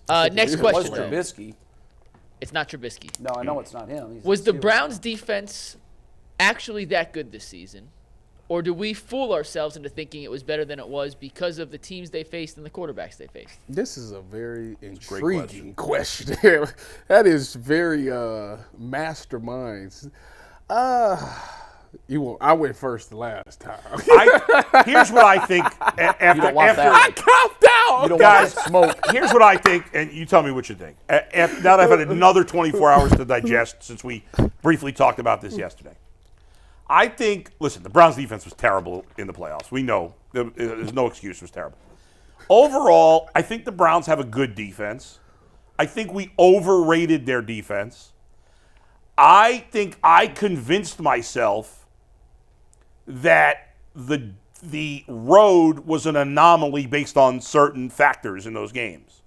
Next question. It was Trubisky. It's not Trubisky. No, I know it's not him. Was the Browns' defense actually that good this season? Or do we fool ourselves into thinking it was better than it was because of the teams they faced and the quarterbacks they faced? This is a very intriguing question. That is very masterminds. I went first the last time. Here's what I think. I copped out. You don't want that smoke. Here's what I think, and you tell me what you think. Now that I've had another 24 hours to digest since we briefly talked about this yesterday. I think, listen, the Browns' defense was terrible in the playoffs. We know. There's no excuse. It was terrible. Overall, I think the Browns have a good defense. I think we overrated their defense. I think I convinced myself that the road was an anomaly based on certain factors in those games.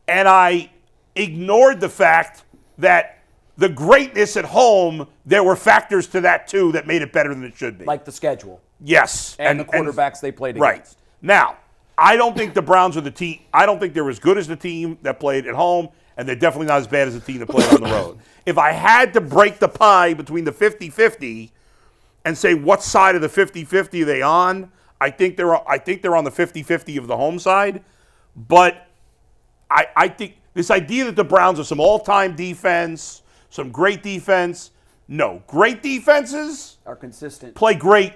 And I ignored the fact that the greatness at home, there were factors to that too that made it better than it should be. Like the schedule. Yes. And the quarterbacks they played against. Right. Now, I don't think the Browns are the team. I don't think they're as good as the team that played at home, and they're definitely not as bad as the team that played on the road. If I had to break the pie between the 50-50 and say what side of the 50-50 are they on, I think they're on the 50-50 of the home side. But I think this idea that the Browns are some all-time defense, some great defense, no. Great defenses are consistent. Play great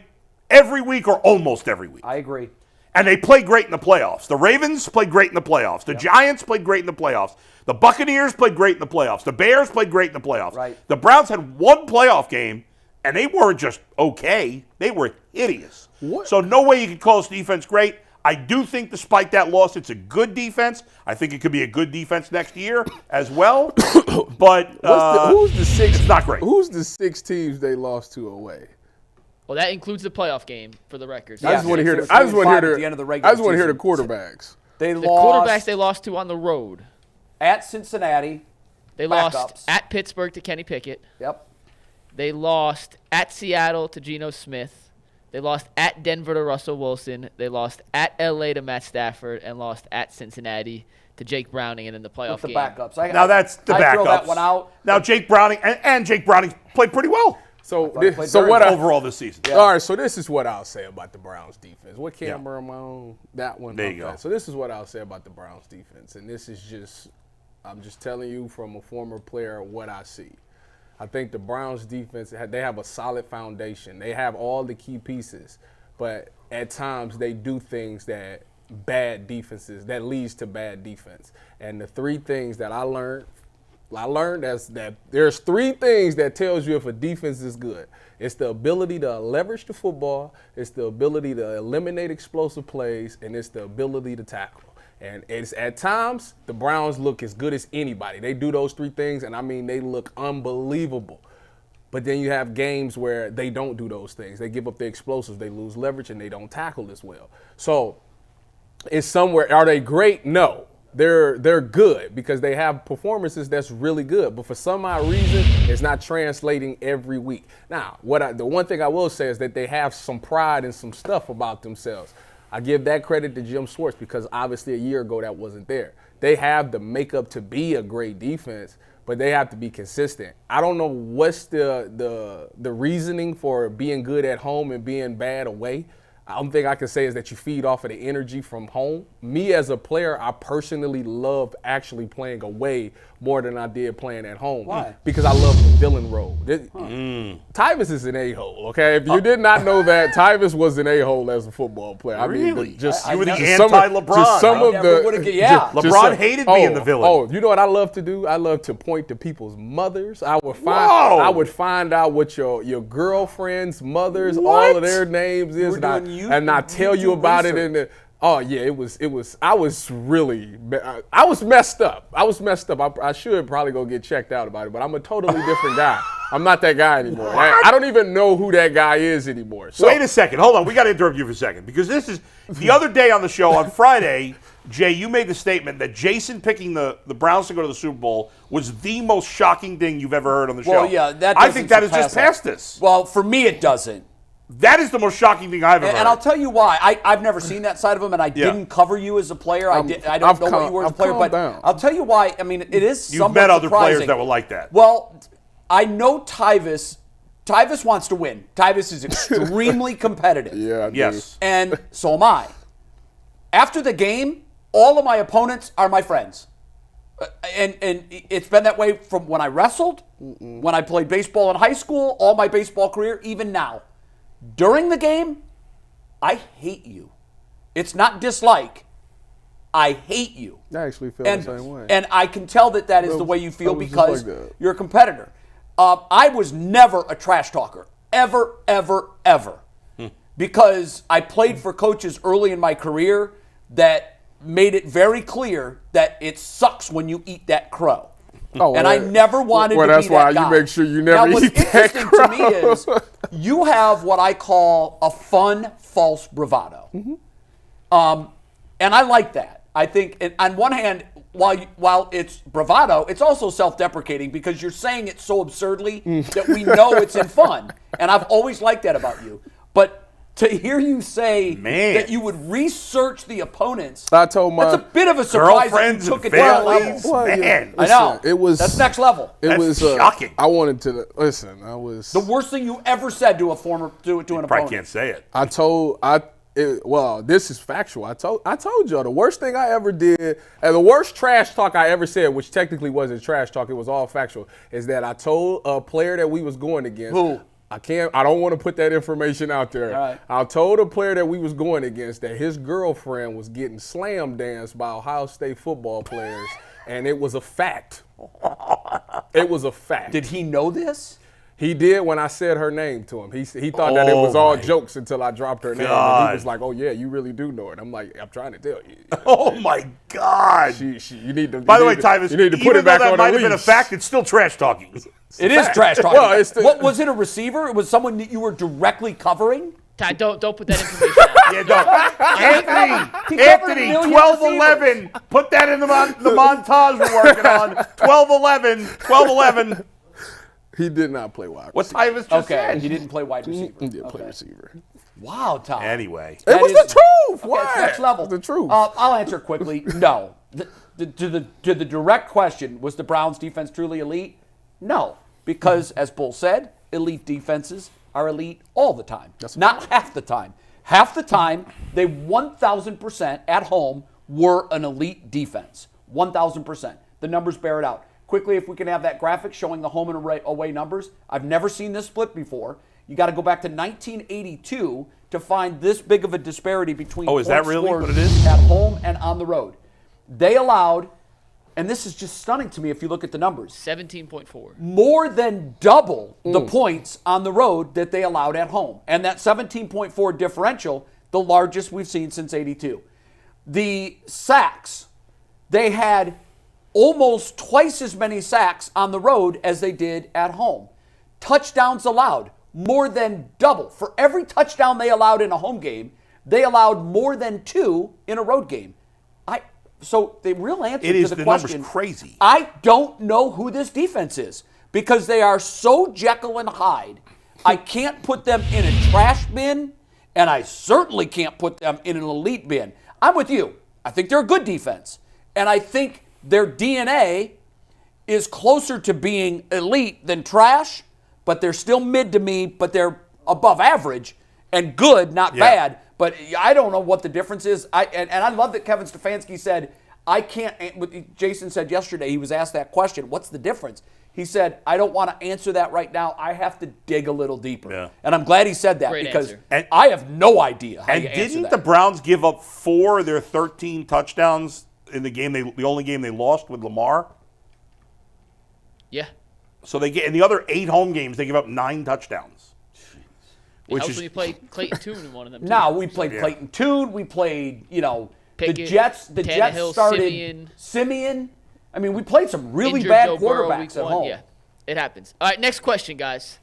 every week or almost every week. I agree. And they play great in the playoffs. The Ravens played great in the playoffs. The Giants played great in the playoffs. The Buccaneers played great in the playoffs. The Bears played great in the playoffs. Right. The Browns had one playoff game, and they weren't just okay. They were hideous. What? So no way you could call this defense great. I do think despite that loss, it's a good defense. I think it could be a good defense next year as well. But who's the six? It's not great. Who's the 6 teams they lost to away? Well, that includes the playoff game, for the record. I just want to hear the quarterbacks. The quarterbacks they lost to on the road. At Cincinnati. They lost at Pittsburgh to Kenny Pickett. Yep. They lost at Seattle to Geno Smith. They lost at Denver to Russell Wilson. They lost at L.A. to Matt Stafford and lost at Cincinnati to Jake Browning and in the playoff game. Backups. Now that's the backups. Throw that one out. Now Jake Browning and Jake Browning played pretty well. So what overall this season? Yeah. All right, so this is what I'll say about the Browns defense. What camera am I on? That one. There you go. So this is what I'll say about the Browns defense, and this is just, I'm just telling you from a former player what I see. I think the Browns defense, they have a solid foundation. They have all the key pieces, but at times they do things that leads to bad defense. And the 3 things that I learned is that there's 3 things that tells you if a defense is good. It's the ability to leverage the football, it's the ability to eliminate explosive plays, and it's the ability to tackle. And it's at times, the Browns look as good as anybody. They do those 3 things, and I mean, they look unbelievable. But then you have games where they don't do those things. They give up the explosives, they lose leverage, and they don't tackle as well. So it's somewhere, are they great? No. They're good because they have performances that's really good. But for some odd reason, it's not translating every week. Now, the one thing I will say is that they have some pride and some stuff about themselves. I give that credit to Jim Schwartz because obviously a year ago that wasn't there. They have the makeup to be a great defense, but they have to be consistent. I don't know what's the reasoning for being good at home and being bad away. The only thing I can say is that you feed off of the energy from home. Me as a player, I personally love actually playing away more than I did playing at home. Why? Because I love the villain role. Tyvis is an a-hole, okay? If you did not know that, Tyvis was an a-hole as a football player. Really? I mean, you were the anti-LeBron. LeBron hated being the villain. Oh, you know what I love to do? I love to point to people's mothers. I would find out what your girlfriend's mothers, all of their names is, and I tell you about it in the. Oh yeah, it was. I was messed up. I should probably go get checked out about it, but I'm a totally different guy. I'm not that guy anymore. I don't even know who that guy is anymore. So, wait a second. Hold on. We got to interrupt you for a second because this is the other day on the show on Friday. Jay, you made the statement that Jason picking the Browns to go to the Super Bowl was the most shocking thing you've ever heard on the show. Well, yeah, I think that has just passed us. Well, for me, it doesn't. That is the most shocking thing I've ever heard. And I'll tell you why. I've never seen that side of him, and I didn't cover you as a player. I don't know what you were as a player, but I'll tell you why. I mean, it is somewhat You've met other surprising. players that were like that. Well, I know Tyvis wants to win. Tyvis is extremely competitive. Yeah, I do. Yes. And so am I. After the game, all of my opponents are my friends. And it's been that way from when I wrestled, when I played baseball in high school, all my baseball career, even now. During the game, I hate you. It's not dislike. I hate you. I actually feel the same way. And I can tell that is the way you feel was just because like that. you're a competitor. I was never a trash talker. Ever, ever, ever. Because I played for coaches early in my career that made it very clear that it sucks when you eat that crow. Oh, and I never wanted to be that guy. Well, that's why you make sure you never now, eat that what's interesting to me is you have what I call a fun false bravado. And I like that. I think, on one hand, while it's bravado, it's also self-deprecating because you're saying it so absurdly that we know it's in fun. And I've always liked that about you. But to hear you say that you would research the opponents, I told my that's a bit of a surprise girlfriends that you took and it to that families. level. Man, I know. It was that's next level. It That's was shocking. I wanted to listen. I was The worst thing you ever said to an probably opponent. can't say it. well, this is factual. I told y'all the worst thing I ever did, and the worst trash talk I ever said, which technically wasn't trash talk, it was all factual, is that I told a player that we was going against. Who? I don't want to put that information out there. All right. I told a player that we was going against that his girlfriend was getting slam danced by Ohio State football players, and it was a fact. It was a fact. Did he know this? He did when I said her name to him. He thought that it was all jokes until I dropped her name. And he was like, "Oh yeah, you really do know it." I'm like, "I'm trying to tell you." Oh my God! You need to. By the way, Tyvis, you need to put even it back though that on might the have been a leash. fact, it's still trash talking. It is trash talking. Well, it's the- What was it? A receiver? It was someone that you were directly covering. Ty, don't put that information out. Yeah, don't. He covered Anthony, a million 12-11. Put that in the montage we're working on. 12-11. He did not play wide What receiver. Tyvis just Okay, said. he didn't play wide receiver. He did play Okay. receiver. Wow, Tom. Anyway. It That was is- the truth. Okay, What? it's next level. The truth. I'll answer quickly. No. To the direct question, was the Browns defense truly elite? No, because as Bull said, elite defenses are elite all the time. Not half the time. Half the time, they 1,000% at home were an elite defense. 1,000%. The numbers bear it out. Quickly, if we can have that graphic showing the home and away numbers. I've never seen this split before. You got to go back to 1982 to find this big of a disparity between Oh, is that points really scored what it is? at home and on the road. They allowed, and this is just stunning to me if you look at the numbers, 17.4. more than double the points on the road that they allowed at home. And that 17.4 differential, the largest we've seen since 82. The sacks, they had almost twice as many sacks on the road as they did at home. Touchdowns allowed, more than double. For every touchdown they allowed in a home game, they allowed more than 2 in a road game. So the real answer It is to the the question, number's crazy. I don't know who this defense is because they are so Jekyll and Hyde. I can't put them in a trash bin, and I certainly can't put them in an elite bin. I'm with you. I think they're a good defense, and I think their DNA is closer to being elite than trash, but they're still mid to me, but they're above average and good, not bad. But I don't know what the difference is. And I love that Kevin Stefanski said, I can't, Jason said yesterday, he was asked that question, what's the difference? He said, I don't want to answer that right now. I have to dig a little deeper. Yeah. And I'm glad he said that Great because answer. I have no idea how And you answer didn't that. the Browns give up 4 of their 13 touchdowns in the game? The only game they lost with Lamar. Yeah. So they get in the other 8 home games, they give up 9 touchdowns. It Which helps is when you play Clayton Tune in one of them. Too. Now we played Clayton Tune. We played, the Pickett, Jets. The Jets Tannehill, started Simeon. I mean, we played some really Injured bad Joe Burrow quarterbacks week at 1. home. Yeah, it happens. All right, next question, guys.